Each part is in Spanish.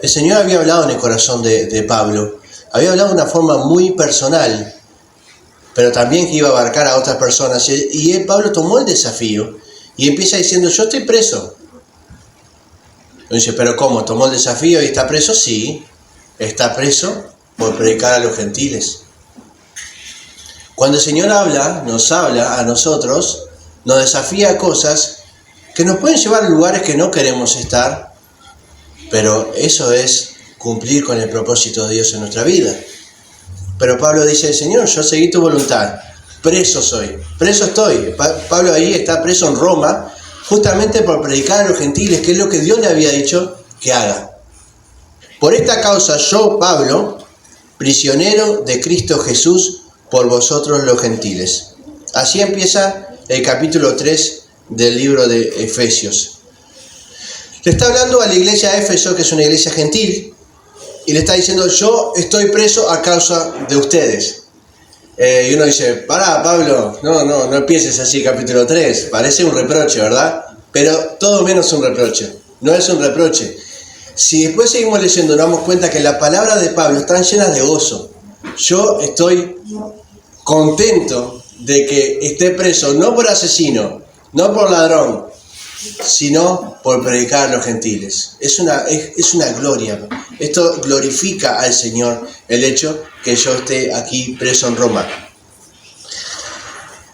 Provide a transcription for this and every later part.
El Señor había hablado en el corazón de Pablo. Había hablado de una forma muy personal, pero también que iba a abarcar a otras personas. Y Pablo tomó el desafío y empieza diciendo, yo estoy preso. Y dice, ¿pero cómo? ¿Tomó el desafío y está preso? Sí, está preso por predicar a los gentiles. Cuando el Señor nos habla a nosotros, nos desafía a cosas que nos pueden llevar a lugares que no queremos estar, pero eso es cumplir con el propósito de Dios en nuestra vida. Pero Pablo dice, Señor, yo seguí tu voluntad, preso soy, preso estoy. Pablo ahí está preso en Roma, justamente por predicar a los gentiles, que es lo que Dios le había dicho que haga. Por esta causa yo, Pablo, prisionero de Cristo Jesús, por vosotros los gentiles. Así empieza el capítulo 3 del libro de Efesios. Le está hablando a la iglesia de Éfeso, que es una iglesia gentil, y le está diciendo, yo estoy preso a causa de ustedes. Y uno dice, pará, Pablo, no empieces así capítulo 3, parece un reproche, ¿verdad? Pero todo menos un reproche, no es un reproche. Si después seguimos leyendo, nos damos cuenta que las palabras de Pablo están llenas de gozo. Yo estoy contento de que esté preso, no por asesino, no por ladrón, sino por predicar a los gentiles. Es una gloria. Esto glorifica al Señor, el hecho que yo esté aquí preso en Roma.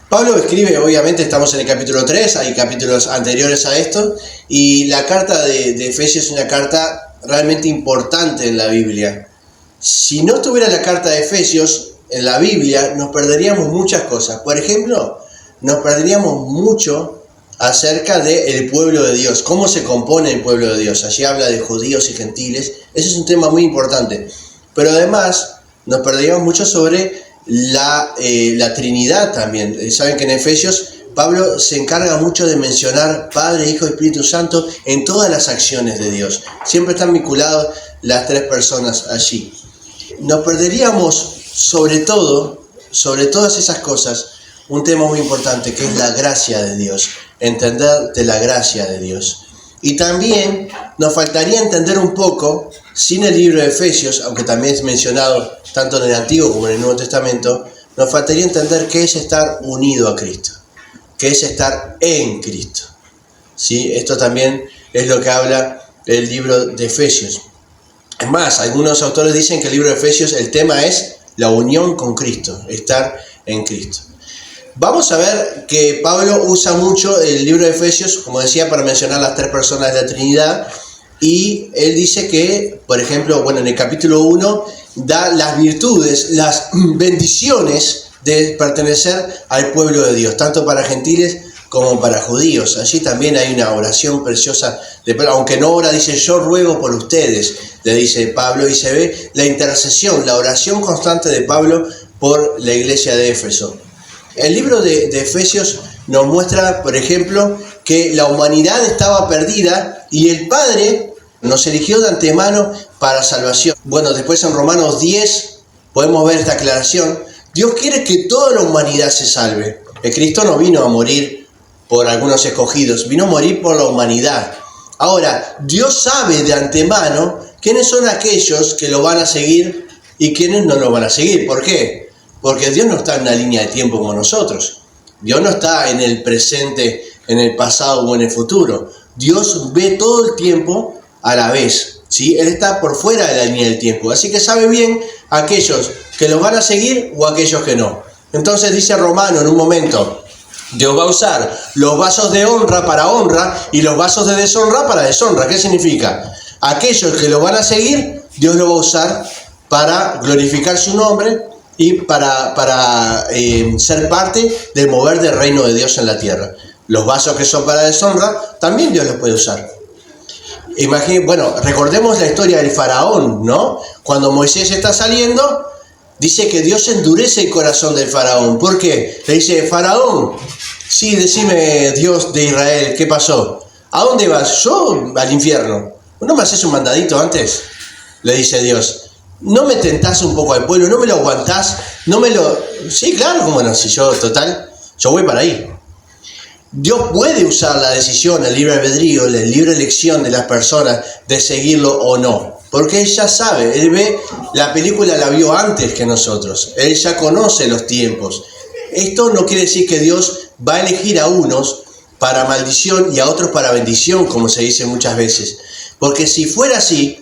Pablo escribe, obviamente estamos en el capítulo 3, hay capítulos anteriores a esto, y la carta de Efesios es una carta realmente importante en la Biblia. Si no estuviera la carta de Efesios en la Biblia, nos perderíamos muchas cosas. Por ejemplo, nos perderíamos mucho acerca del pueblo de Dios, cómo se compone el pueblo de Dios. Allí habla de judíos y gentiles, ese es un tema muy importante. Pero además, nos perderíamos mucho sobre la Trinidad también. Saben que en Efesios, Pablo se encarga mucho de mencionar Padre, Hijo y Espíritu Santo en todas las acciones de Dios. Siempre están vinculados las tres personas allí. Nos perderíamos sobre todas esas cosas, un tema muy importante que es la gracia de Dios, entender de la gracia de Dios. Y también nos faltaría entender un poco, sin el libro de Efesios, aunque también es mencionado tanto en el Antiguo como en el Nuevo Testamento, nos faltaría entender qué es estar unido a Cristo, qué es estar en Cristo. ¿Sí? Esto también es lo que habla el libro de Efesios. Es más, algunos autores dicen que el libro de Efesios, el tema es la unión con Cristo, estar en Cristo. Vamos a ver que Pablo usa mucho el libro de Efesios, como decía, para mencionar las tres personas de la Trinidad, y él dice que, por ejemplo, en el capítulo 1, da las virtudes, las bendiciones de pertenecer al pueblo de Dios, tanto para gentiles como para judíos. Allí también hay una oración preciosa de Pablo, aunque no ora, dice, yo ruego por ustedes, le dice Pablo, y se ve la intercesión, la oración constante de Pablo por la iglesia de Éfeso. El libro de Efesios nos muestra, por ejemplo, que la humanidad estaba perdida y el Padre nos eligió de antemano para salvación. Después en Romanos 10 podemos ver esta aclaración. Dios quiere que toda la humanidad se salve. El Cristo no vino a morir por algunos escogidos, vino a morir por la humanidad. Ahora, Dios sabe de antemano quiénes son aquellos que lo van a seguir y quiénes no lo van a seguir. ¿Por qué? Porque Dios no está en una línea de tiempo como nosotros. Dios no está en el presente, en el pasado o en el futuro. Dios ve todo el tiempo a la vez, ¿sí? Él está por fuera de la línea del tiempo. Así que sabe bien aquellos que lo van a seguir o aquellos que no. Entonces dice Romano en un momento, Dios va a usar los vasos de honra para honra y los vasos de deshonra para deshonra. ¿Qué significa? Aquellos que lo van a seguir, Dios lo va a usar para glorificar su nombre y para ser parte del mover del reino de Dios en la tierra. Los vasos que son para deshonra, también Dios los puede usar. Recordemos la historia del faraón, ¿no? Cuando Moisés está saliendo, dice que Dios endurece el corazón del faraón. ¿Por qué? Le dice, faraón, sí, decime, Dios de Israel, ¿qué pasó? ¿A dónde vas? Yo al infierno. ¿No me haces un mandadito antes? Le dice Dios. ¿No me tentás un poco al pueblo? ¿No me lo aguantás? Sí, claro, cómo no, si yo voy para ahí. Dios puede usar la decisión, el libre albedrío, la libre elección de las personas de seguirlo o no. Porque Él ya sabe, Él ve, la película la vio antes que nosotros. Él ya conoce los tiempos. Esto no quiere decir que Dios va a elegir a unos para maldición y a otros para bendición, como se dice muchas veces. Porque si fuera así,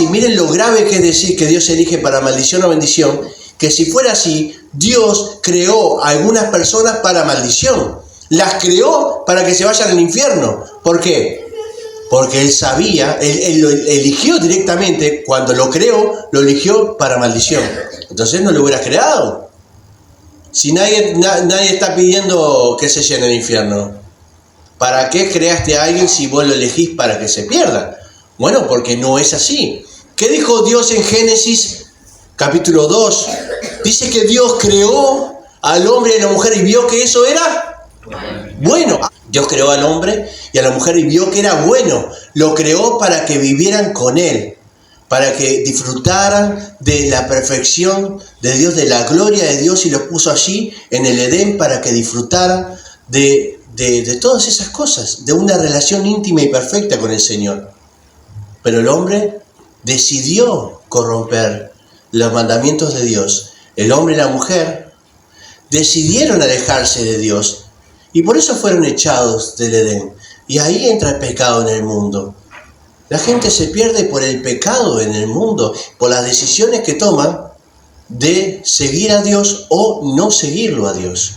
miren lo grave que es decir que Dios elige para maldición o bendición, que si fuera así, Dios creó a algunas personas para maldición. Las creó para que se vayan al infierno. ¿Por qué? Porque Él sabía, Él lo eligió directamente, cuando lo creó, lo eligió para maldición. Entonces no lo hubieras creado. Si nadie está pidiendo que se llene el infierno, ¿para qué creaste a alguien si vos lo elegís para que se pierda? Bueno, porque no es así. ¿Qué dijo Dios en Génesis capítulo 2? Dice que Dios creó al hombre y a la mujer y vio que eso era bueno. Dios creó al hombre y a la mujer y vio que era bueno. Lo creó para que vivieran con Él, para que disfrutaran de la perfección de Dios, de la gloria de Dios, y los puso allí en el Edén para que disfrutaran de todas esas cosas, de una relación íntima y perfecta con el Señor. Pero el hombre decidió corromper los mandamientos de Dios. El hombre y la mujer decidieron alejarse de Dios y por eso fueron echados del Edén. Y ahí entra el pecado en el mundo. La gente se pierde por el pecado en el mundo, por las decisiones que toman de seguir a Dios o no seguirlo a Dios.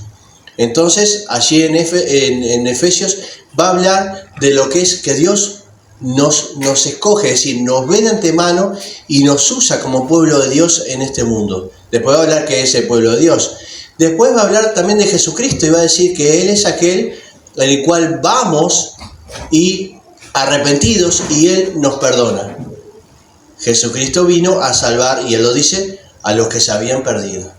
Entonces, allí en Efesios va a hablar de lo que es que Dios nos escoge, es decir, nos ve de antemano y nos usa como pueblo de Dios en este mundo. Después va a hablar que es el pueblo de Dios. Después va a hablar también de Jesucristo y va a decir que Él es aquel en el cual vamos y arrepentidos y Él nos perdona. Jesucristo vino a salvar, y Él lo dice, a los que se habían perdido.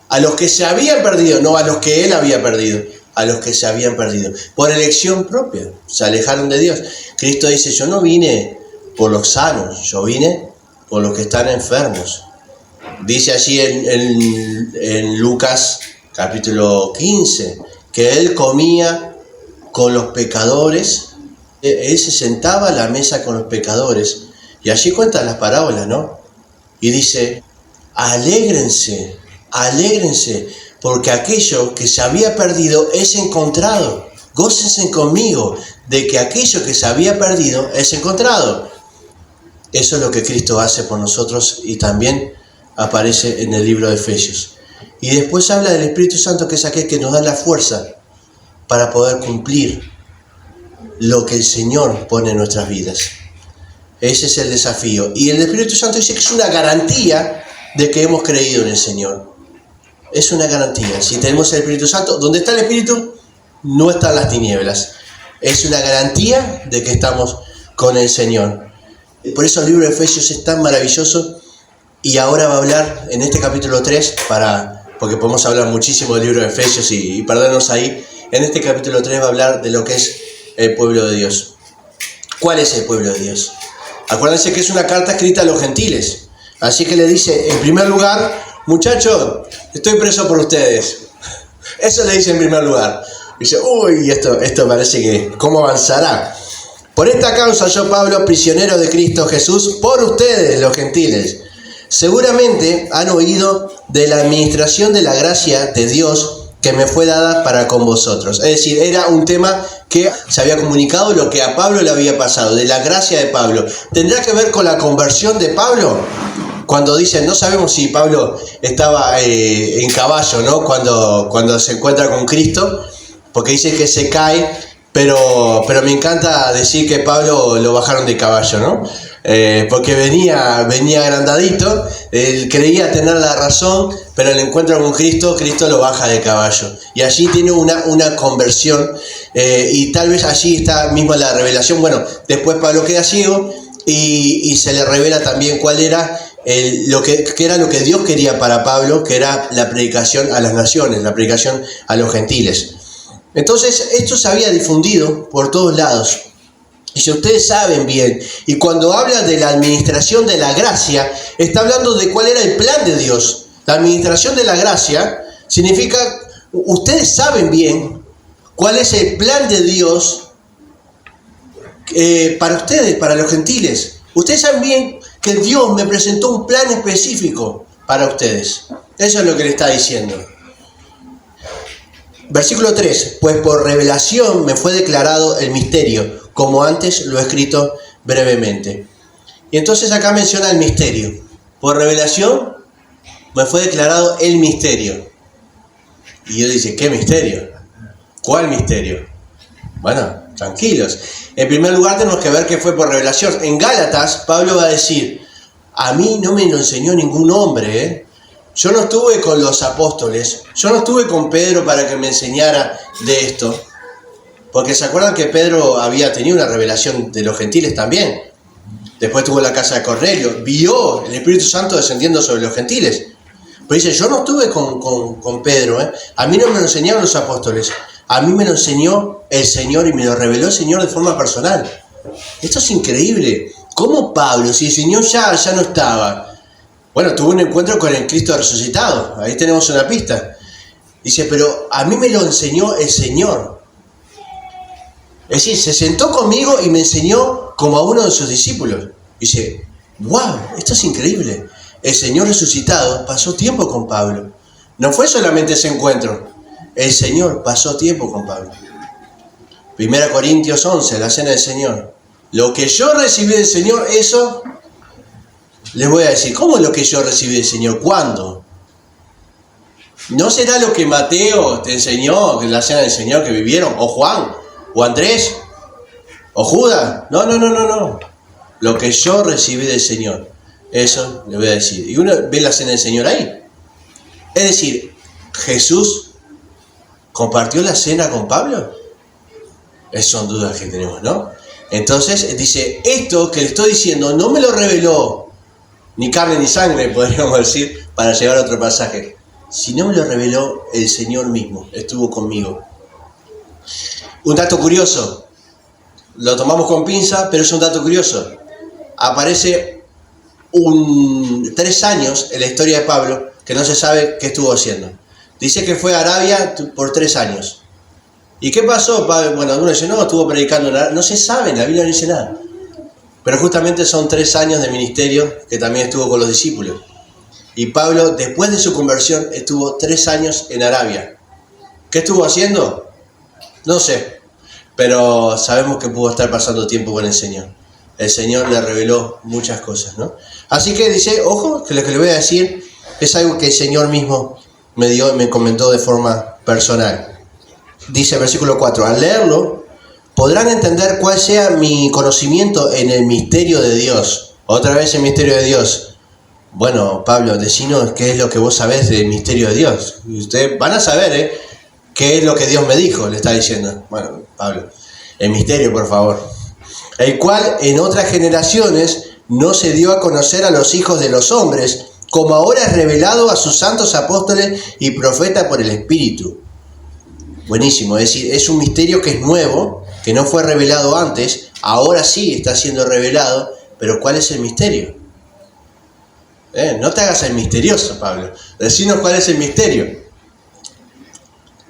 A los que se habían perdido, no a los que Él había perdido, a los que se habían perdido. Por elección propia, se alejaron de Dios. Cristo dice, yo no vine por los sanos, yo vine por los que están enfermos. Dice allí en Lucas capítulo 15, que Él comía con los pecadores. Él se sentaba a la mesa con los pecadores. Y allí cuenta las parábolas, ¿no? Y dice, alégrense, porque aquello que se había perdido es encontrado. Gócense conmigo de que aquello que se había perdido es encontrado. Eso es lo que Cristo hace por nosotros y también aparece en el libro de Efesios. Y después habla del Espíritu Santo, que es aquel que nos da la fuerza para poder cumplir lo que el Señor pone en nuestras vidas. Ese es el desafío. Y el Espíritu Santo dice que es una garantía de que hemos creído en el Señor. Es una garantía. Si tenemos el Espíritu Santo, donde está el Espíritu, no están las tinieblas. Es una garantía de que estamos con el Señor. Por eso el libro de Efesios es tan maravilloso. Y ahora va a hablar en este capítulo 3, porque podemos hablar muchísimo del libro de Efesios y perdernos ahí. En este capítulo 3 va a hablar de lo que es el pueblo de Dios. ¿Cuál es el pueblo de Dios? Acuérdense que es una carta escrita a los gentiles. Así que le dice, en primer lugar, muchachos, estoy preso por ustedes. Eso le dice en primer lugar. Dice, uy, esto parece que, ¿cómo avanzará? Por esta causa yo, Pablo, prisionero de Cristo Jesús, por ustedes, los gentiles. Seguramente han oído de la administración de la gracia de Dios que me fue dada para con vosotros. Es decir, era un tema que se había comunicado, lo que a Pablo le había pasado, de la gracia de Pablo. ¿Tendrá que ver con la conversión de Pablo? Cuando dicen, no sabemos si Pablo estaba en caballo, ¿no? Cuando se encuentra con Cristo, porque dice que se cae, pero me encanta decir que Pablo lo bajaron de caballo, ¿no? Porque venía agrandadito, él creía tener la razón, pero el encuentro con Cristo lo baja de caballo. Y allí tiene una conversión, y tal vez allí está mismo la revelación. Bueno, después Pablo queda ciego y se le revela también cuál era lo que era lo que Dios quería para Pablo, que era la predicación a las naciones, la predicación a los gentiles. Entonces esto se había difundido por todos lados. Y si ustedes saben bien, y cuando habla de la administración de la gracia, está hablando de cuál era el plan de Dios. La administración de la gracia significa, ustedes saben bien cuál es el plan de Dios para ustedes, para los gentiles. Ustedes saben bien que Dios me presentó un plan específico para ustedes. Eso es lo que le está diciendo. Versículo 3. Pues por revelación me fue declarado el misterio, como antes lo he escrito brevemente. Y entonces acá menciona el misterio. Por revelación me fue declarado el misterio. Y él dice, ¿qué misterio? ¿Cuál misterio? Bueno, tranquilos. En primer lugar tenemos que ver que fue por revelación. En Gálatas, Pablo va a decir, a mí no me lo enseñó ningún hombre, ¿eh? Yo no estuve con los apóstoles, yo no estuve con Pedro para que me enseñara de esto. Porque se acuerdan que Pedro había tenido una revelación de los gentiles también. Después tuvo la casa de Cornelio, vio el Espíritu Santo descendiendo sobre los gentiles. Pero dice, yo no estuve con Pedro, ¿eh? A mí no me lo enseñaron los apóstoles, a mí me lo enseñó el Señor y me lo reveló el Señor de forma personal. Esto es increíble. ¿Cómo Pablo, si el Señor ya no estaba? Bueno, tuvo un encuentro con el Cristo resucitado, ahí tenemos una pista. Dice, pero a mí me lo enseñó el Señor. Es decir, se sentó conmigo y me enseñó como a uno de sus discípulos. Dice, wow, esto es increíble. El Señor resucitado pasó tiempo con Pablo. No fue solamente ese encuentro. El Señor pasó tiempo con Pablo. 1 Corintios 11, la cena del Señor. Lo que yo recibí del Señor, eso les voy a decir. ¿Cómo es lo que yo recibí del Señor? ¿Cuándo? ¿No será lo que Mateo te enseñó en la cena del Señor que vivieron? ¿O Juan? ¿O Andrés? ¿O Judas? No. Lo que yo recibí del Señor, eso le voy a decir. Y uno ve la cena del Señor ahí. Es decir, ¿Jesús compartió la cena con Pablo? Esas son dudas que tenemos, ¿no? Entonces dice, esto que le estoy diciendo no me lo reveló ni carne ni sangre, podríamos decir, para llevar a otro pasaje. Sino me lo reveló el Señor mismo, estuvo conmigo. Un dato curioso, lo tomamos con pinza, pero es un dato curioso. Aparece 3 años en la historia de Pablo que no se sabe qué estuvo haciendo. Dice que fue a Arabia por 3 años. ¿Y qué pasó? Bueno, algunos dicen, no, estuvo predicando en Arabia. No se sabe, en la Biblia no dice nada. Pero justamente son 3 años de ministerio que también estuvo con los discípulos. Y Pablo, después de su conversión, estuvo 3 años en Arabia. ¿Qué estuvo haciendo? No sé, pero sabemos que pudo estar pasando tiempo con el Señor. El Señor le reveló muchas cosas, ¿no? Así que dice, ojo, que lo que le voy a decir es algo que el Señor mismo me dio y me comentó de forma personal. Dice el versículo 4, al leerlo, podrán entender cuál sea mi conocimiento en el misterio de Dios. Otra vez el misterio de Dios. Bueno, Pablo, decinos qué es lo que vos sabés del misterio de Dios. Y ustedes van a saber, qué es lo que Dios me dijo, le está diciendo. Bueno, Pablo, el misterio, por favor. El cual en otras generaciones no se dio a conocer a los hijos de los hombres, como ahora es revelado a sus santos apóstoles y profetas por el Espíritu. Buenísimo, es decir, es un misterio que es nuevo, que no fue revelado antes, ahora sí está siendo revelado, pero ¿cuál es el misterio? No te hagas el misterioso, Pablo. Decinos cuál es el misterio.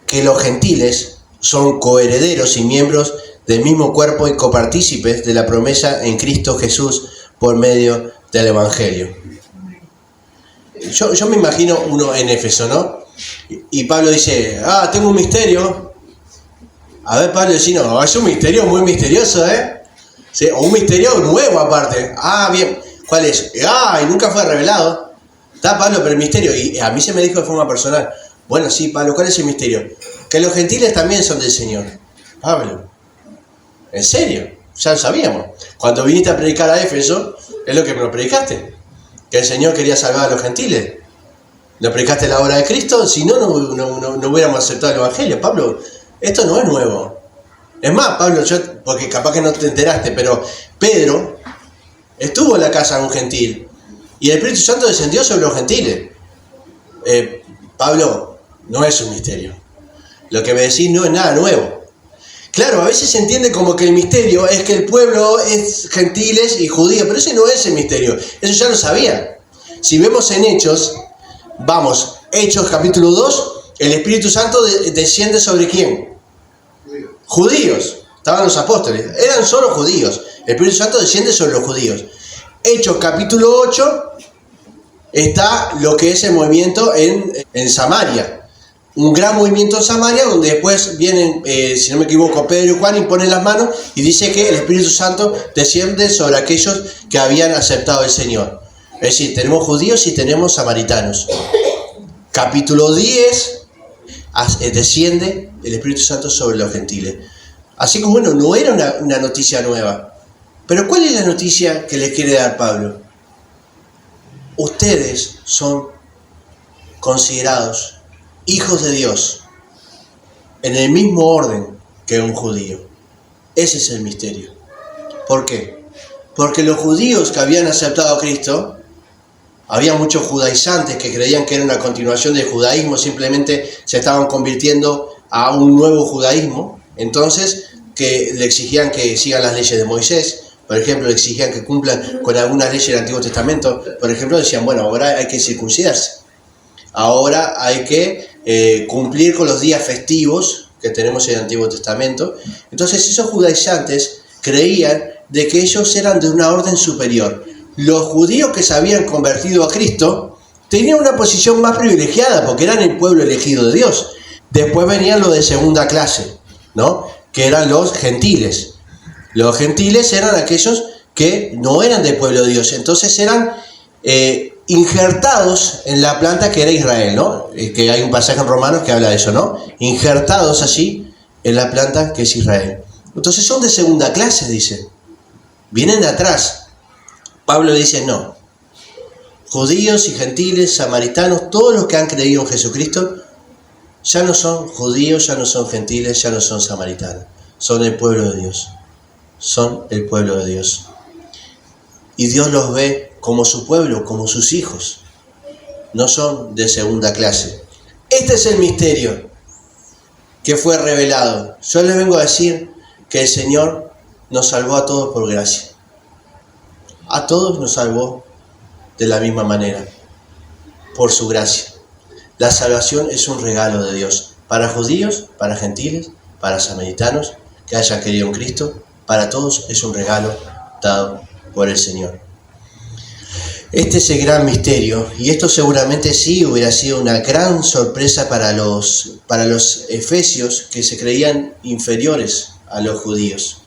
Que los gentiles son coherederos y miembros del mismo cuerpo y copartícipes de la promesa en Cristo Jesús por medio del Evangelio. Yo me imagino uno en Éfeso, ¿no? Y Pablo dice, tengo un misterio. A ver, Pablo dice, no, es un misterio muy misterioso, ¿Sí? O un misterio nuevo aparte. Bien, ¿cuál es? Y nunca fue revelado. Está, Pablo, pero el misterio, y a mí se me dijo de forma personal. Bueno, sí, Pablo, ¿cuál es el misterio? Que los gentiles también son del Señor. Pablo, ¿en serio? Ya lo sabíamos. Cuando viniste a predicar a Éfeso, es lo que me lo predicaste. Que el Señor quería salvar a los gentiles. ¿No predicaste la obra de Cristo? Si no, no hubiéramos aceptado el Evangelio. Pablo, esto no es nuevo. Es más, Pablo, porque capaz que no te enteraste, pero Pedro estuvo en la casa de un gentil y el Espíritu Santo descendió sobre los gentiles. Pablo, no es un misterio. Lo que me decís no es nada nuevo. Claro, a veces se entiende como que el misterio es que el pueblo es gentiles y judíos, pero ese no es el misterio. Eso ya lo sabían. Si vemos en Hechos, Hechos capítulo 2, el Espíritu Santo desciende sobre ¿quién? judíos, estaban los apóstoles, eran solo judíos. El Espíritu Santo desciende sobre los judíos. Hechos capítulo 8 está lo que es el movimiento en Samaria. Un gran movimiento en Samaria, donde después vienen, si no me equivoco, Pedro y Juan imponen las manos y dice que el Espíritu Santo desciende sobre aquellos que habían aceptado al Señor. Es decir, tenemos judíos y tenemos samaritanos. Capítulo 10, desciende el Espíritu Santo sobre los gentiles. Así que bueno, no era una noticia nueva. Pero ¿cuál es la noticia que les quiere dar Pablo? Ustedes son considerados hijos de Dios en el mismo orden que un judío. Ese es el misterio. ¿Por qué? Porque los judíos que habían aceptado a Cristo, había muchos judaizantes que creían que era una continuación del judaísmo, simplemente se estaban convirtiendo a un nuevo judaísmo, entonces que le exigían que sigan las leyes de Moisés. Por ejemplo, le exigían que cumplan con algunas leyes del Antiguo Testamento. Por ejemplo, decían, bueno, ahora hay que circuncidarse. Ahora hay que cumplir con los días festivos que tenemos en el Antiguo Testamento. Entonces esos judaizantes creían de que ellos eran de una orden superior. Los judíos que se habían convertido a Cristo tenían una posición más privilegiada porque eran el pueblo elegido de Dios. Después venían los de segunda clase, ¿no? Que eran los gentiles. Los gentiles eran aquellos que no eran del pueblo de Dios, entonces eran injertados en la planta que era Israel, ¿no? Que hay un pasaje en Romanos que habla de eso, ¿no? Injertados allí en la planta que es Israel. Entonces son de segunda clase, dice. Vienen de atrás. Pablo dice, no. Judíos y gentiles, samaritanos, todos los que han creído en Jesucristo, ya no son judíos, ya no son gentiles, ya no son samaritanos. Son el pueblo de Dios. Son el pueblo de Dios. Y Dios los ve como su pueblo, como sus hijos. No son de segunda clase. Este es el misterio que fue revelado. Yo les vengo a decir que el Señor nos salvó a todos por gracia. A todos nos salvó de la misma manera, por su gracia. La salvación es un regalo de Dios, para judíos, para gentiles, para samaritanos, que hayan querido en Cristo. Para todos es un regalo dado por el Señor. Este es el gran misterio, y esto seguramente sí hubiera sido una gran sorpresa para los efesios que se creían inferiores a los judíos.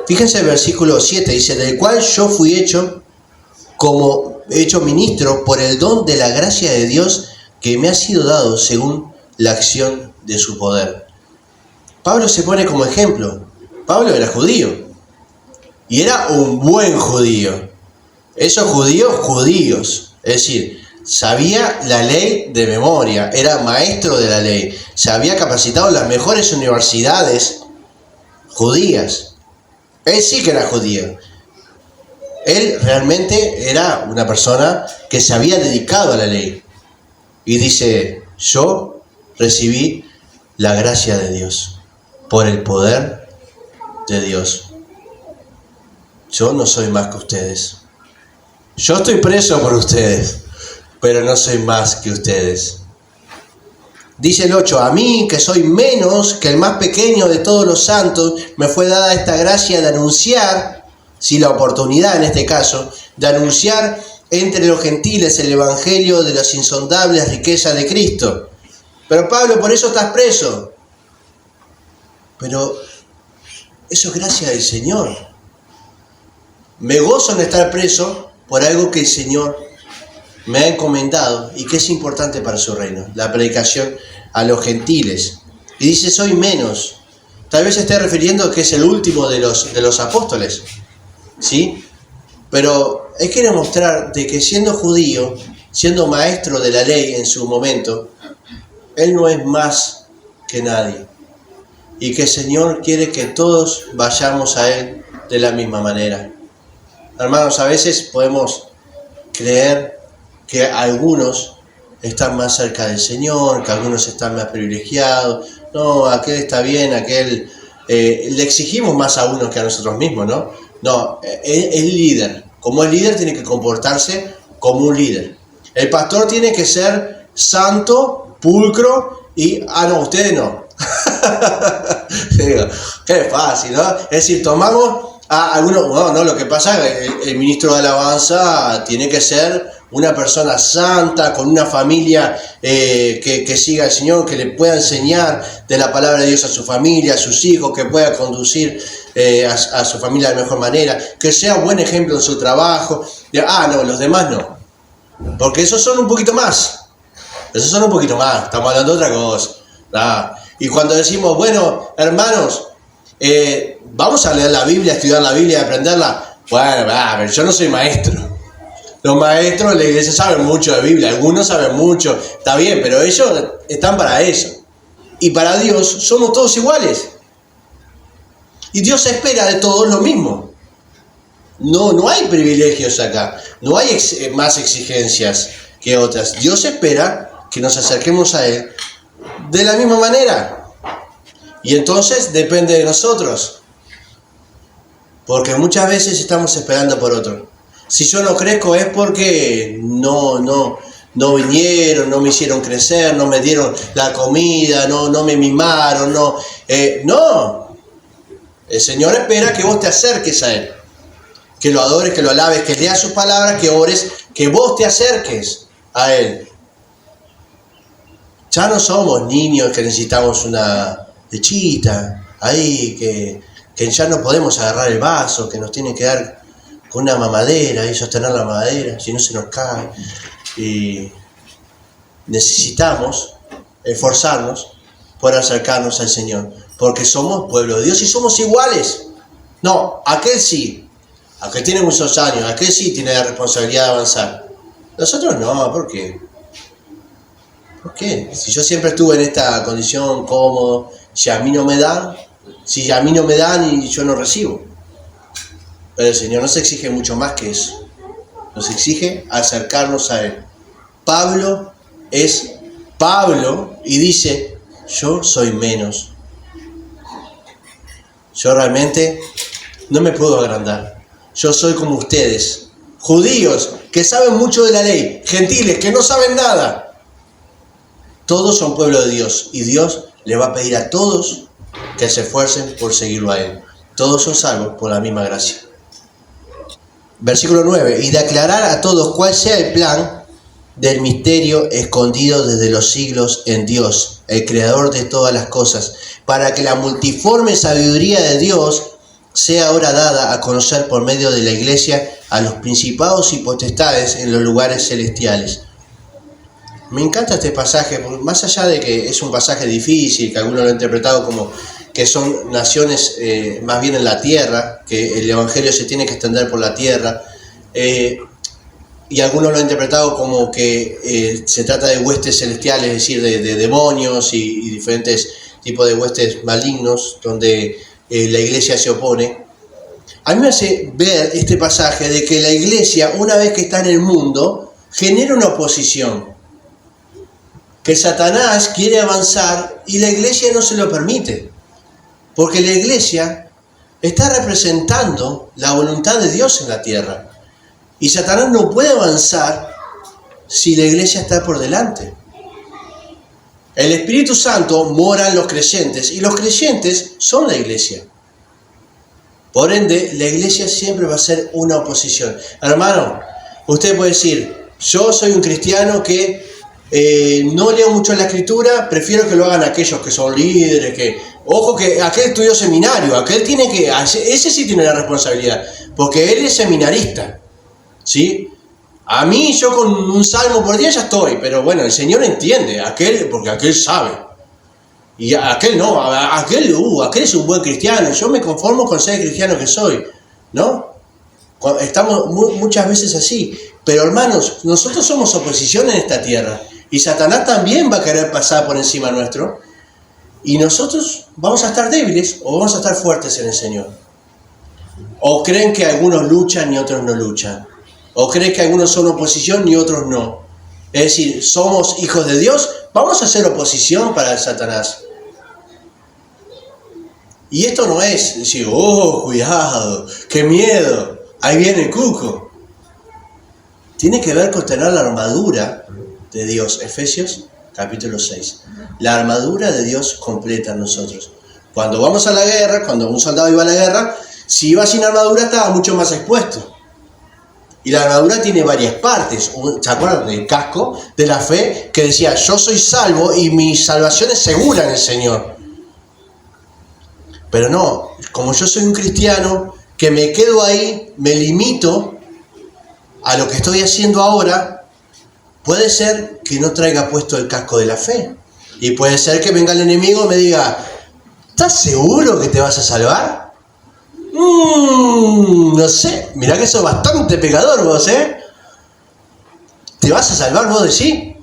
Fíjense el versículo 7, dice, del cual yo fui hecho ministro por el don de la gracia de Dios que me ha sido dado según la acción de su poder. Pablo se pone como ejemplo. Pablo era judío, y era un buen judío. Esos judíos, es decir, sabía la ley de memoria, era maestro de la ley, se había capacitado en las mejores universidades judías. Él sí que era judío. Él realmente era una persona que se había dedicado a la ley. Y dice, yo recibí la gracia de Dios por el poder de Dios. Yo no soy más que ustedes. Yo estoy preso por ustedes, pero no soy más que ustedes. Dice el 8, a mí, que soy menos que el más pequeño de todos los santos, me fue dada esta gracia de anunciar, si la oportunidad en este caso, de anunciar entre los gentiles el evangelio de las insondables riquezas de Cristo. Pero Pablo, por eso estás preso. Pero eso es gracia del Señor. Me gozo en estar preso por algo que el Señor me ha encomendado y que es importante para su reino, la predicación a los gentiles. Y dice, soy menos. Tal vez se esté refiriendo a que es el último de los apóstoles, ¿sí? Pero él quiere mostrar de que siendo judío, siendo maestro de la ley en su momento, él no es más que nadie. Y que el Señor quiere que todos vayamos a Él de la misma manera. Hermanos, a veces podemos creer que algunos están más cerca del Señor, que algunos están más privilegiados. No, aquel está bien, aquel... le exigimos más a unos que a nosotros mismos, ¿no? No, es líder. Como es líder, tiene que comportarse como un líder. El pastor tiene que ser santo, pulcro y... no, ustedes no. Digo, qué fácil, ¿no? Es decir, tomamos a algunos, no, lo que pasa es que el ministro de alabanza tiene que ser una persona santa, con una familia que siga al Señor, que le pueda enseñar de la palabra de Dios a su familia, a sus hijos, que pueda conducir a su familia de la mejor manera, que sea buen ejemplo en su trabajo. No, los demás no, porque esos son un poquito más, estamos hablando de otra cosa. Y cuando decimos, bueno, hermanos, vamos a leer la Biblia, a estudiar la Biblia, a aprenderla, bueno, pero yo no soy maestro. Los maestros de la iglesia saben mucho de Biblia, algunos saben mucho, está bien, pero ellos están para eso. Y para Dios somos todos iguales. Y Dios espera de todos lo mismo. No hay privilegios acá, no hay más exigencias que otras. Dios espera que nos acerquemos a Él de la misma manera. Y entonces depende de nosotros. Porque muchas veces estamos esperando por otro. Si yo no crezco es porque no vinieron, no me hicieron crecer, no me dieron la comida, no me mimaron, no. El Señor espera que vos te acerques a Él, que lo adores, que lo alabes, que leas sus palabras, que ores, que vos te acerques a Él. Ya no somos niños que necesitamos una lechita ahí, que ya no podemos agarrar el vaso, que nos tiene que dar con una mamadera y sostener la mamadera, si no se nos cae. Y necesitamos esforzarnos por acercarnos al Señor, porque somos pueblo de Dios y somos iguales. No, aquel sí, aquel tiene muchos años, aquel sí tiene la responsabilidad de avanzar. Nosotros no, ¿por qué? ¿Por qué? Si yo siempre estuve en esta condición cómodo, si a mí no me dan y yo no recibo. Pero el Señor nos exige mucho más que eso. Nos exige acercarnos a Él. Pablo es Pablo y dice, yo soy menos. Yo realmente no me puedo agrandar. Yo soy como ustedes, judíos que saben mucho de la ley, gentiles que no saben nada. Todos son pueblo de Dios y Dios le va a pedir a todos que se esfuercen por seguirlo a Él. Todos son salvos por la misma gracia. Versículo 9, y de aclarar a todos cuál sea el plan del misterio escondido desde los siglos en Dios, el creador de todas las cosas, para que la multiforme sabiduría de Dios sea ahora dada a conocer por medio de la iglesia a los principados y potestades en los lugares celestiales. Me encanta este pasaje, más allá de que es un pasaje difícil, que algunos lo han interpretado como que son naciones más bien en la tierra, que el evangelio se tiene que extender por la tierra, y algunos lo han interpretado como que se trata de huestes celestiales, es decir, de demonios y diferentes tipos de huestes malignos, donde la iglesia se opone. A mí me hace ver este pasaje de que la iglesia, una vez que está en el mundo, genera una oposición, que Satanás quiere avanzar y la iglesia no se lo permite. Porque la iglesia está representando la voluntad de Dios en la tierra. Y Satanás no puede avanzar si la iglesia está por delante. El Espíritu Santo mora en los creyentes y los creyentes son la iglesia. Por ende, la iglesia siempre va a ser una oposición. Hermano, usted puede decir, yo soy un cristiano que no leo mucho la escritura, prefiero que lo hagan aquellos que son líderes, ojo que aquel estudió seminario, ese sí tiene la responsabilidad, porque él es seminarista, ¿sí? A mí, yo con un salmo por día ya estoy, pero bueno, el Señor entiende, porque aquel sabe, y aquel no, aquel es un buen cristiano, yo me conformo con ser el cristiano que soy, ¿no? Estamos muchas veces así, pero hermanos, nosotros somos oposición en esta tierra, y Satanás también va a querer pasar por encima nuestro, y nosotros vamos a estar débiles o vamos a estar fuertes en el Señor. O creen que algunos luchan y otros no luchan. O creen que algunos son oposición y otros no. Es decir, somos hijos de Dios, vamos a hacer oposición para el Satanás. Y esto no es decir, oh, cuidado, qué miedo, ahí viene el cuco. Tiene que ver con tener la armadura de Dios. Efesios capítulo 6. La armadura de Dios completa en nosotros. Cuando vamos a la guerra, cuando un soldado iba a la guerra, si iba sin armadura estaba mucho más expuesto. Y la armadura tiene varias partes. ¿Se acuerdan del casco de la fe que decía, yo soy salvo y mi salvación es segura en el Señor? Pero no, como yo soy un cristiano que me quedo ahí, me limito a lo que estoy haciendo ahora, puede ser que no traiga puesto el casco de la fe. Y puede ser que venga el enemigo y me diga, ¿estás seguro que te vas a salvar? No sé, mirá que sos bastante pecador vos, ¿eh? ¿Te vas a salvar vos decís?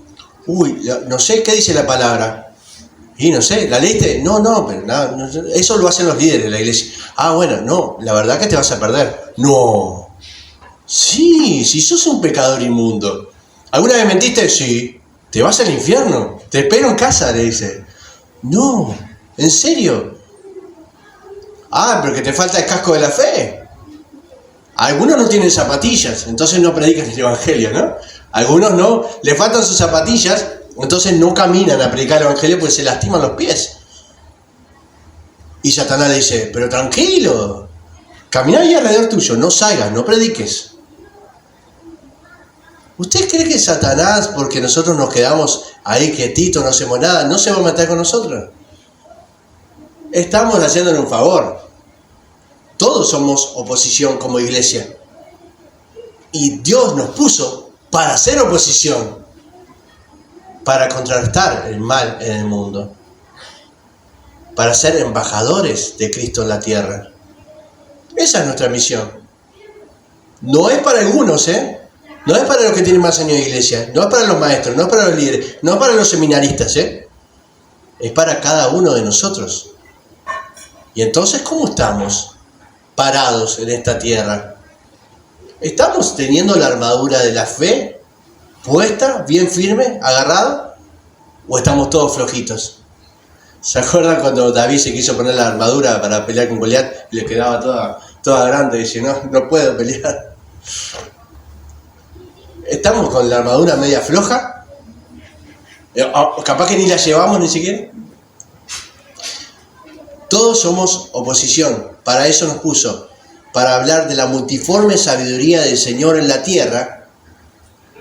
Uy, no sé, ¿qué dice la palabra? Y no sé, ¿la leíste? No, pero nada, no, eso lo hacen los líderes de la iglesia. Ah, bueno, no, la verdad que te vas a perder. No. Sí, si sos un pecador inmundo. ¿Alguna vez mentiste? Sí. Te vas al infierno. Te espero en casa, le dice. No, ¿en serio? Ah, pero que te falta el casco de la fe. Algunos no tienen zapatillas, entonces no predican el evangelio, ¿no? Algunos no, le faltan sus zapatillas, entonces no caminan a predicar el evangelio porque se lastiman los pies. Y Satanás le dice, pero tranquilo, camina ahí alrededor tuyo, no salgas, no prediques. ¿Usted cree que Satanás, porque nosotros nos quedamos ahí quietitos, no hacemos nada, no se va a meter con nosotros? Estamos haciéndole un favor. Todos somos oposición como iglesia. Y Dios nos puso para hacer oposición, para contrarrestar el mal en el mundo, para ser embajadores de Cristo en la tierra. Esa es nuestra misión. No es para algunos, no es para los que tienen más años de iglesia, no es para los maestros, no es para los líderes, no es para los seminaristas, es para cada uno de nosotros. Y entonces, ¿cómo estamos parados en esta tierra? ¿Estamos teniendo la armadura de la fe puesta, bien firme, agarrada? ¿O estamos todos flojitos? ¿Se acuerdan cuando David se quiso poner la armadura para pelear con Goliat y le quedaba toda grande y dice, no puedo pelear? ¿Estamos con la armadura media floja? Capaz que ni la llevamos ni siquiera. Todos somos oposición, para eso nos puso, para hablar de la multiforme sabiduría del Señor en la tierra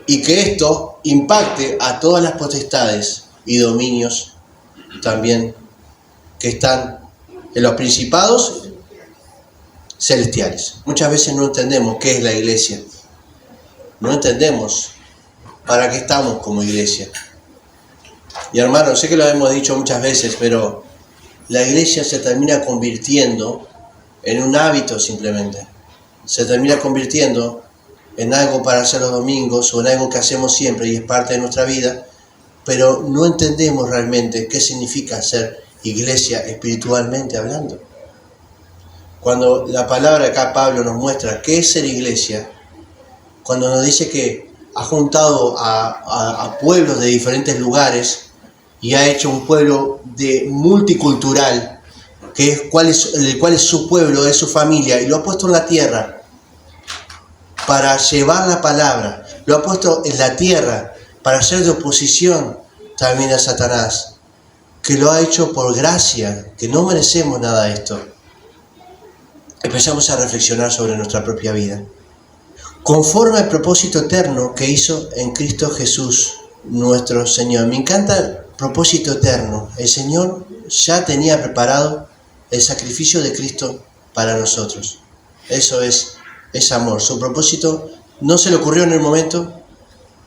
y que esto impacte a todas las potestades y dominios también que están en los principados celestiales. Muchas veces no entendemos qué es la iglesia, no entendemos para qué estamos como iglesia. Y hermanos, sé que lo hemos dicho muchas veces, pero la iglesia se termina convirtiendo en un hábito simplemente. Se termina convirtiendo en algo para hacer los domingos o en algo que hacemos siempre y es parte de nuestra vida, pero no entendemos realmente qué significa ser iglesia espiritualmente hablando. Cuando la palabra acá Pablo nos muestra qué es ser iglesia, cuando nos dice que ha juntado a pueblos de diferentes lugares y ha hecho un pueblo multicultural, el cual es su pueblo, es su familia, y lo ha puesto en la tierra para llevar la palabra, lo ha puesto en la tierra para ser de oposición también a Satanás, que lo ha hecho por gracia, que no merecemos nada de esto. Empezamos a reflexionar sobre nuestra propia vida, conforme al propósito eterno que hizo en Cristo Jesús, nuestro Señor. Me encanta el propósito eterno. El Señor ya tenía preparado el sacrificio de Cristo para nosotros. Eso es amor. Su propósito no se le ocurrió en el momento.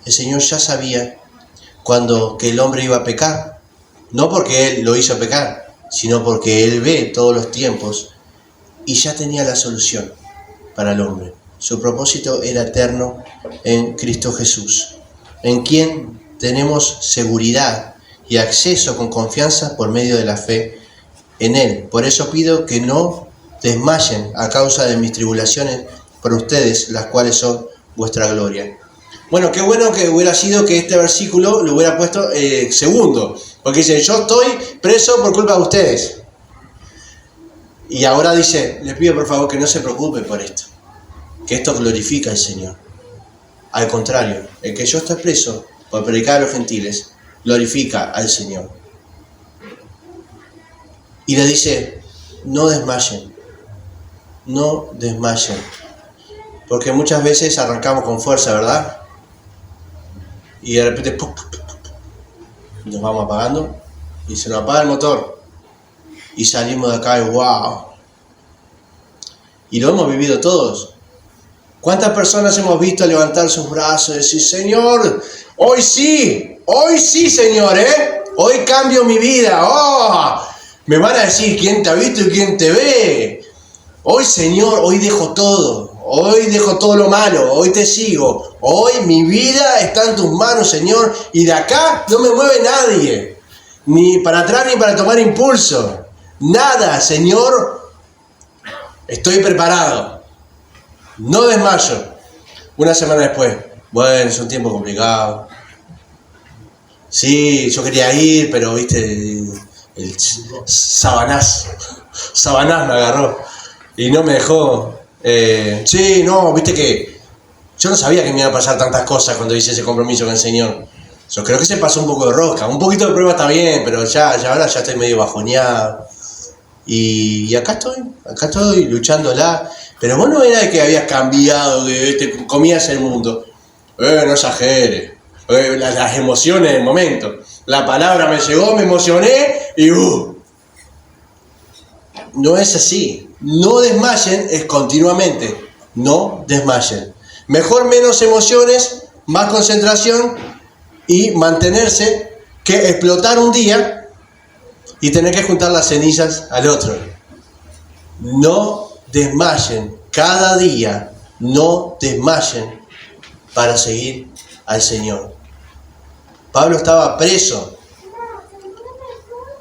El Señor ya sabía que el hombre iba a pecar. No porque Él lo hizo pecar, sino porque Él ve todos los tiempos y ya tenía la solución para el hombre. Su propósito era eterno en Cristo Jesús, en quien tenemos seguridad y acceso con confianza por medio de la fe en Él. Por eso pido que no desmayen a causa de mis tribulaciones por ustedes, las cuales son vuestra gloria. Bueno, qué bueno que hubiera sido que este versículo lo hubiera puesto segundo, porque dice, yo estoy preso por culpa de ustedes. Y ahora dice, les pido por favor que no se preocupen por esto, que esto glorifica al Señor. Al contrario, el que yo esté preso por predicar a los gentiles, glorifica al Señor. Y le dice, no desmayen, no desmayen. Porque muchas veces arrancamos con fuerza, ¿verdad? Y de repente ¡pum! Nos vamos apagando y se nos apaga el motor. Y salimos de acá y ¡wow! Y lo hemos vivido todos. ¿Cuántas personas hemos visto levantar sus brazos y decir, Señor, hoy sí, Señor, hoy cambio mi vida, me van a decir quién te ha visto y quién te ve. Hoy, Señor, hoy dejo todo lo malo, hoy te sigo, hoy mi vida está en tus manos, Señor, y de acá no me mueve nadie, ni para atrás ni para tomar impulso, nada, Señor, estoy preparado, no desmayo. Una semana después, bueno, es un tiempo complicado, sí, yo quería ir, pero viste, el Sabanás me agarró y no me dejó. Sí, no, viste que yo no sabía que me iban a pasar tantas cosas cuando hice ese compromiso con el Señor. Yo creo que se pasó un poco de rosca, un poquito de prueba está bien, pero ya ahora ya estoy medio bajoneado. Y acá estoy luchándola. Pero vos no era que habías cambiado, que te comías el mundo. No exageres. Las emociones del momento. La palabra me llegó, me emocioné y no es así. No desmayen es continuamente. No desmayen. Mejor menos emociones, más concentración y mantenerse que explotar un día y tener que juntar las cenizas al otro. No desmayen. Cada día no desmayen para seguir al Señor. Pablo estaba preso.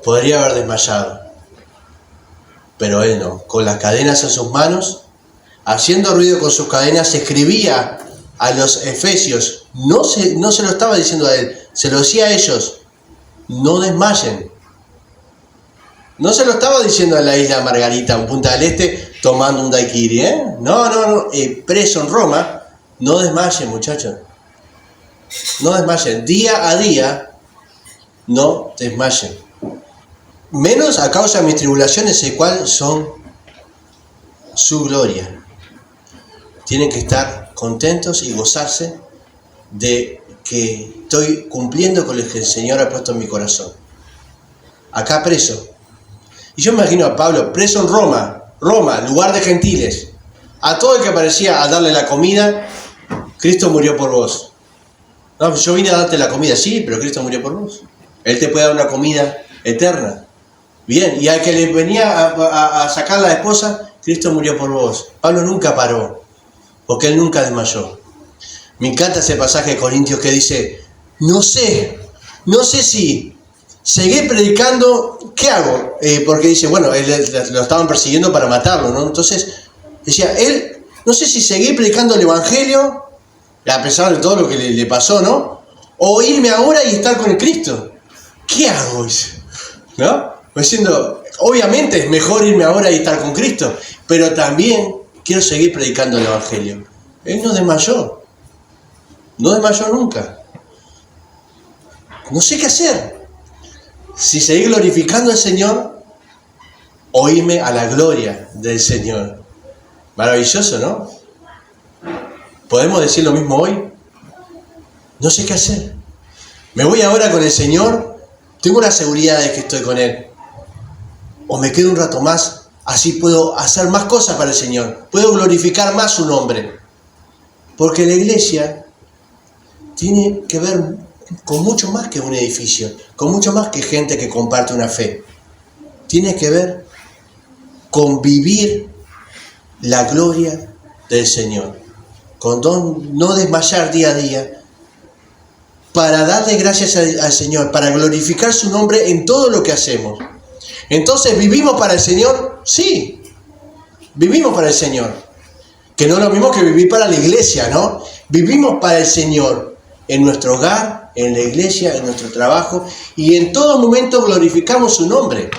Podría haber desmayado. Pero él no. Con las cadenas en sus manos, haciendo ruido con sus cadenas, escribía a los efesios. No se lo estaba diciendo a él, se lo decía a ellos. No desmayen. No se lo estaba diciendo a la isla Margarita, en Punta del Este, tomando un daiquiri, No. Preso en Roma, no desmayen, muchachos. No desmayen. Día a día, no desmayen. Menos a causa de mis tribulaciones, el cual son su gloria. Tienen que estar contentos y gozarse de que estoy cumpliendo con lo que el Señor ha puesto en mi corazón. Acá preso. Y yo me imagino a Pablo preso en Roma, lugar de gentiles. A todo el que aparecía a darle la comida, Cristo murió por vos. No, yo vine a darte la comida, sí, pero Cristo murió por vos. Él te puede dar una comida eterna. Bien, y al que le venía a sacar la esposa, Cristo murió por vos. Pablo nunca paró, porque él nunca desmayó. Me encanta ese pasaje de Corintios que dice, no sé si seguir predicando, ¿qué hago? Porque dice, bueno, lo estaban persiguiendo para matarlo, ¿no? Entonces, decía, él, no sé si seguir predicando el Evangelio, a pesar de todo lo que le pasó, ¿no? O irme ahora y estar con el Cristo. ¿Qué hago? ¿No? Diciendo, obviamente es mejor irme ahora y estar con Cristo, pero también quiero seguir predicando el Evangelio. Él no desmayó nunca. No sé qué hacer. Si seguir glorificando al Señor o irme a la gloria del Señor. Maravilloso, ¿no? ¿Podemos decir lo mismo hoy? No sé qué hacer. ¿Me voy ahora con el Señor? Tengo la seguridad de que estoy con Él. O me quedo un rato más, así puedo hacer más cosas para el Señor. Puedo glorificar más su nombre. Porque la iglesia tiene que ver con mucho más que un edificio, con mucho más que gente que comparte una fe. Tiene que ver con vivir la gloria del Señor, con no desmayar día a día, para darle gracias al Señor, para glorificar su nombre en todo lo que hacemos. Entonces, ¿vivimos para el Señor? Sí, vivimos para el Señor, que no es lo mismo que vivir para la iglesia, ¿no? Vivimos para el Señor, en nuestro hogar, en la iglesia, en nuestro trabajo, y en todo momento glorificamos su nombre.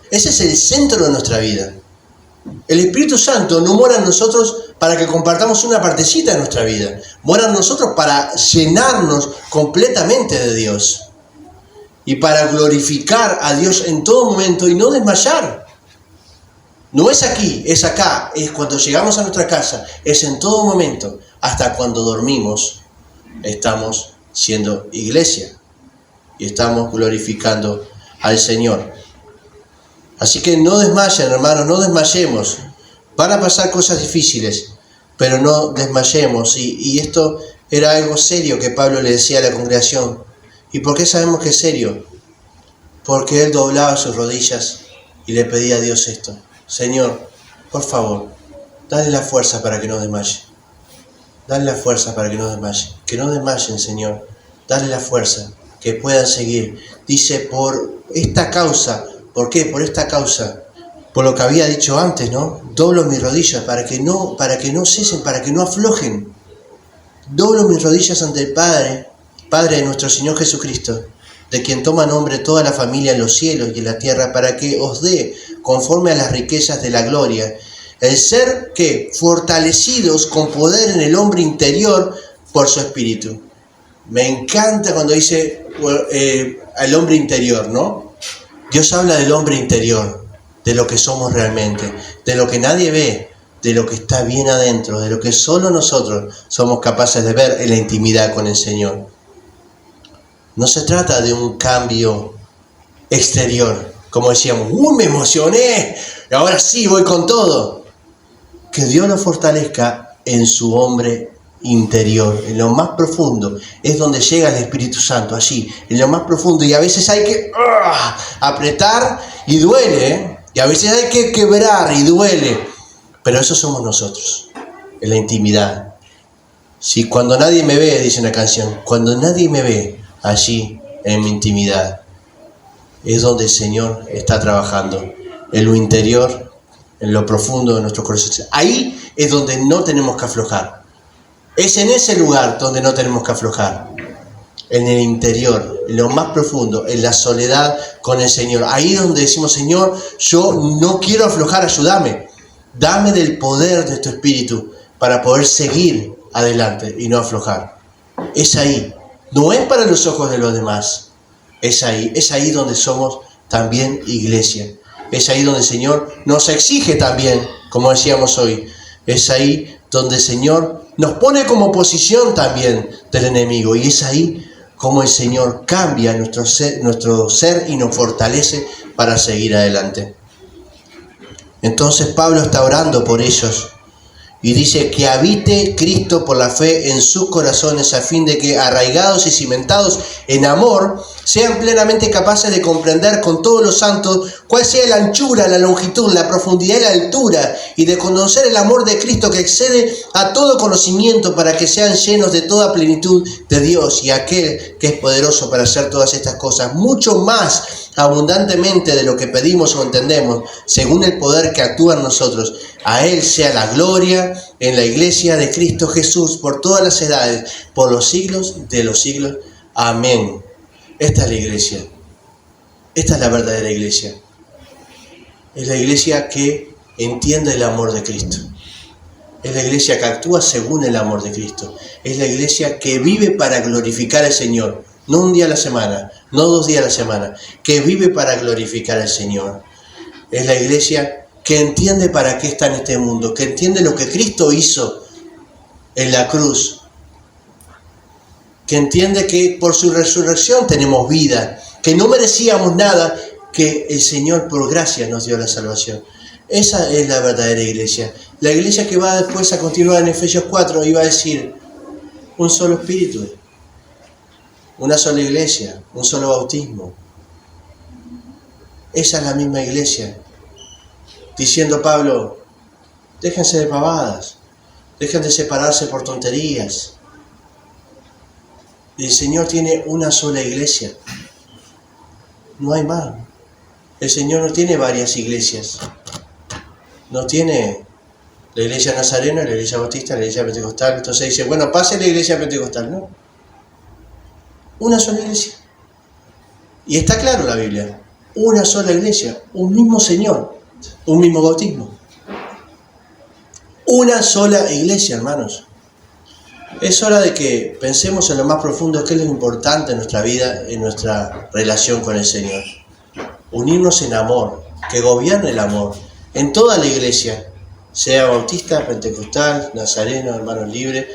Ese es el centro de nuestra vida. El Espíritu Santo no mora en nosotros para que compartamos una partecita de nuestra vida. Mora en nosotros para llenarnos completamente de Dios. y para glorificar a Dios en todo momento y no desmayar. No es aquí, es acá, es cuando llegamos a nuestra casa, es en todo momento, hasta cuando dormimos, estamos siendo iglesia y estamos glorificando al Señor. Así que no desmayen, hermanos, no desmayemos. Van a pasar cosas difíciles, pero no desmayemos. Y esto era algo serio que Pablo le decía a la congregación. ¿Y por qué sabemos que es serio? Porque él doblaba sus rodillas y le pedía a Dios esto: Señor, por favor, dale la fuerza para que no desmaye. Dale la fuerza para que no desmaye. Que no desmayen, Señor. Dale la fuerza, que puedan seguir. Dice, por esta causa. ¿Por qué? Por esta causa. Por lo que había dicho antes, ¿no? Doblo mis rodillas para que no cesen, para que no aflojen. Doblo mis rodillas ante el Padre de nuestro Señor Jesucristo, de quien toma nombre toda la familia en los cielos y en la tierra, para que os dé, conforme a las riquezas de la gloria, el ser que fortalecidos con poder en el hombre interior por su espíritu. Me encanta cuando dice al hombre interior, ¿no? Dios habla del hombre interior, de lo que somos realmente, de lo que nadie ve, de lo que está bien adentro, de lo que solo nosotros somos capaces de ver en la intimidad con el Señor. No se trata de un cambio exterior, como decíamos, me emocioné, y ahora sí voy con todo. Que Dios lo fortalezca en su hombre interior, en lo más profundo, es donde llega el Espíritu Santo, allí, en lo más profundo, y a veces hay que apretar y duele, y a veces hay que quebrar y duele, pero eso somos nosotros, en la intimidad. Si cuando nadie me ve, dice una canción, cuando nadie me ve, allí en mi intimidad, es donde el Señor está trabajando, en lo interior, en lo profundo de nuestro corazón. Ahí es donde no tenemos que aflojar. Es en ese lugar donde no tenemos que aflojar. En el interior, en lo más profundo, en la soledad con el Señor. Ahí es donde decimos, Señor, yo no quiero aflojar, ayúdame. Dame del poder de tu Espíritu para poder seguir adelante y no aflojar. Es ahí. No es para los ojos de los demás. Es ahí donde somos también iglesia. Es ahí donde el Señor nos exige también, como decíamos hoy. Es ahí donde el Señor nos pone como oposición también del enemigo. Y es ahí como el Señor cambia nuestro ser y nos fortalece para seguir adelante. Entonces Pablo está orando por ellos. Y dice que habite Cristo por la fe en sus corazones, a fin de que, arraigados y cimentados en amor, sean plenamente capaces de comprender con todos los santos cuál sea la anchura, la longitud, la profundidad y la altura, y de conocer el amor de Cristo que excede a todo conocimiento, para que sean llenos de toda plenitud de Dios, y aquel que es poderoso para hacer todas estas cosas, mucho más abundantemente de lo que pedimos o entendemos, según el poder que actúa en nosotros. A Él sea la gloria en la iglesia de Cristo Jesús por todas las edades, por los siglos de los siglos. Amén. Esta es la iglesia. Esta es la verdadera iglesia. Es la iglesia que entiende el amor de Cristo. Es la iglesia que actúa según el amor de Cristo. Es la iglesia que vive para glorificar al Señor. No un día a la semana, no 2 días a la semana. Que vive para glorificar al Señor. Es la iglesia que entiende para qué está en este mundo, que entiende lo que Cristo hizo en la cruz, que entiende que por su resurrección tenemos vida, que no merecíamos nada, que el Señor por gracia nos dio la salvación. Esa es la verdadera iglesia. La iglesia que va después a continuar en Efesios 4 y va a decir, un solo espíritu, una sola iglesia, un solo bautismo. Esa es la misma iglesia. Diciendo Pablo, déjense de pavadas, dejen de separarse por tonterías. El Señor tiene una sola iglesia, no hay más. El Señor no tiene varias iglesias, no tiene la iglesia nazarena, la iglesia bautista, la iglesia pentecostal. Entonces dice, bueno, pase la iglesia pentecostal, no. Una sola iglesia. Y está claro en la Biblia, una sola iglesia, un mismo Señor. Un mismo bautismo. Una sola iglesia, hermanos. Es hora de que pensemos en lo más profundo, qué es lo importante en nuestra vida, en nuestra relación con el Señor. Unirnos en amor, que gobierne el amor, en toda la iglesia, sea bautista, pentecostal, nazareno, hermanos libres,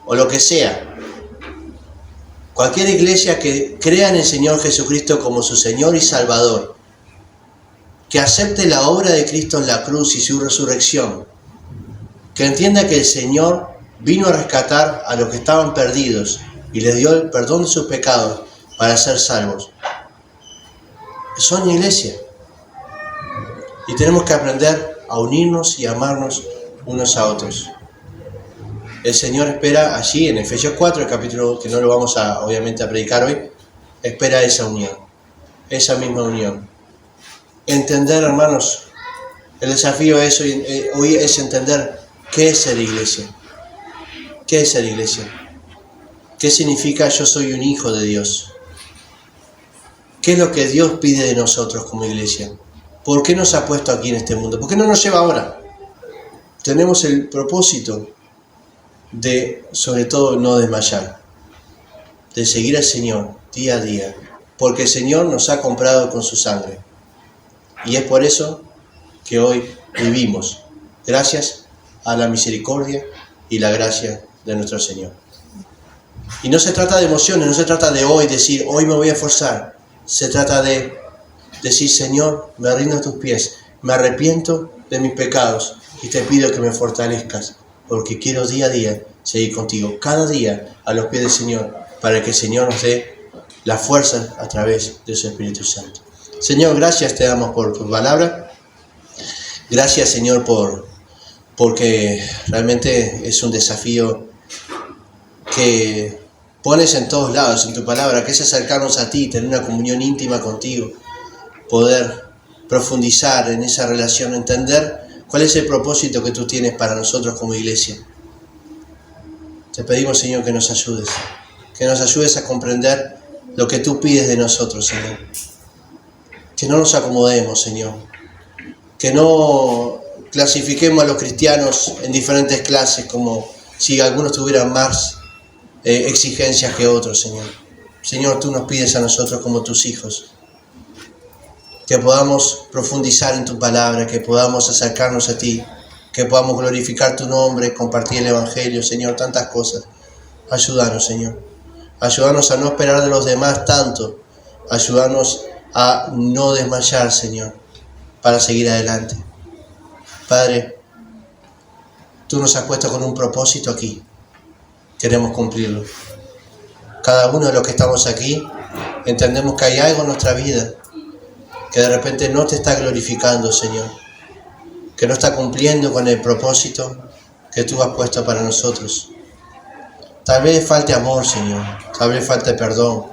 o lo que sea. Cualquier iglesia que crea en el Señor Jesucristo como su Señor y Salvador, que acepte la obra de Cristo en la cruz y su resurrección, que entienda que el Señor vino a rescatar a los que estaban perdidos y les dio el perdón de sus pecados para ser salvos. Son iglesia. Y tenemos que aprender a unirnos y amarnos unos a otros. El Señor espera allí en Efesios 4, el capítulo que no lo vamos obviamente a predicar hoy, espera esa unión, esa misma unión. Entender, hermanos, el desafío hoy es entender qué es ser iglesia. ¿Qué es ser iglesia? ¿Qué significa yo soy un hijo de Dios? ¿Qué es lo que Dios pide de nosotros como iglesia? ¿Por qué nos ha puesto aquí en este mundo? ¿Por qué no nos lleva ahora? Tenemos el propósito de, sobre todo, no desmayar, de seguir al Señor día a día, porque el Señor nos ha comprado con su sangre. Y es por eso que hoy vivimos, gracias a la misericordia y la gracia de nuestro Señor. Y no se trata de emociones, no se trata de hoy decir, hoy me voy a esforzar. Se trata de decir, Señor, me rindo a tus pies, me arrepiento de mis pecados y te pido que me fortalezcas, porque quiero día a día seguir contigo, cada día a los pies del Señor, para que el Señor nos dé la fuerza a través de su Espíritu Santo. Señor, gracias te damos por tu palabra. Gracias, Señor, porque realmente es un desafío que pones en todos lados, en tu palabra, que es acercarnos a ti, tener una comunión íntima contigo, poder profundizar en esa relación, entender cuál es el propósito que tú tienes para nosotros como iglesia. Te pedimos, Señor, que nos ayudes a comprender lo que tú pides de nosotros, Señor. Que no nos acomodemos, Señor, que no clasifiquemos a los cristianos en diferentes clases como si algunos tuvieran más exigencias que otros, Señor. Señor, tú nos pides a nosotros como tus hijos que podamos profundizar en tu palabra, que podamos acercarnos a ti, que podamos glorificar tu nombre, compartir el Evangelio, Señor, tantas cosas. Ayúdanos, Señor. Ayúdanos a no esperar de los demás tanto. Ayúdanos a no desmayar, Señor, para seguir adelante. Padre, tú nos has puesto con un propósito aquí. Queremos cumplirlo. Cada uno de los que estamos aquí entendemos que hay algo en nuestra vida que de repente no te está glorificando, Señor, que no está cumpliendo con el propósito que tú has puesto para nosotros. Tal vez falte amor, Señor, tal vez falte perdón,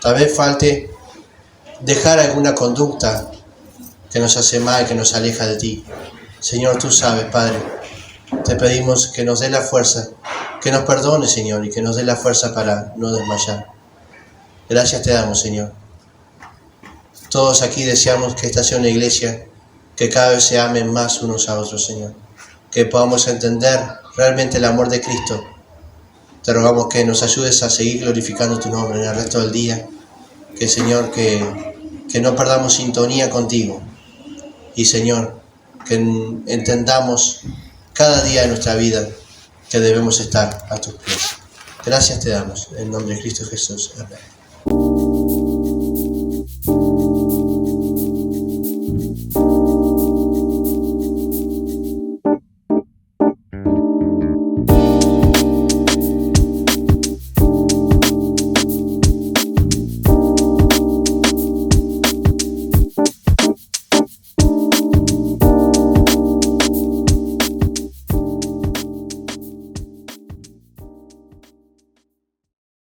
tal vez falte dejar alguna conducta que nos hace mal, que nos aleja de ti. Señor, tú sabes, Padre, te pedimos que nos dé la fuerza, que nos perdone, Señor, y que nos dé la fuerza para no desmayar. Gracias te damos, Señor. Todos aquí deseamos que esta sea una iglesia que cada vez se amen más unos a otros, Señor. Que podamos entender realmente el amor de Cristo. Te rogamos que nos ayudes a seguir glorificando tu nombre en el resto del día. Que, Señor, que no perdamos sintonía contigo. Y, Señor, que entendamos cada día de nuestra vida que debemos estar a tus pies. Gracias te damos. En nombre de Cristo Jesús. Amén.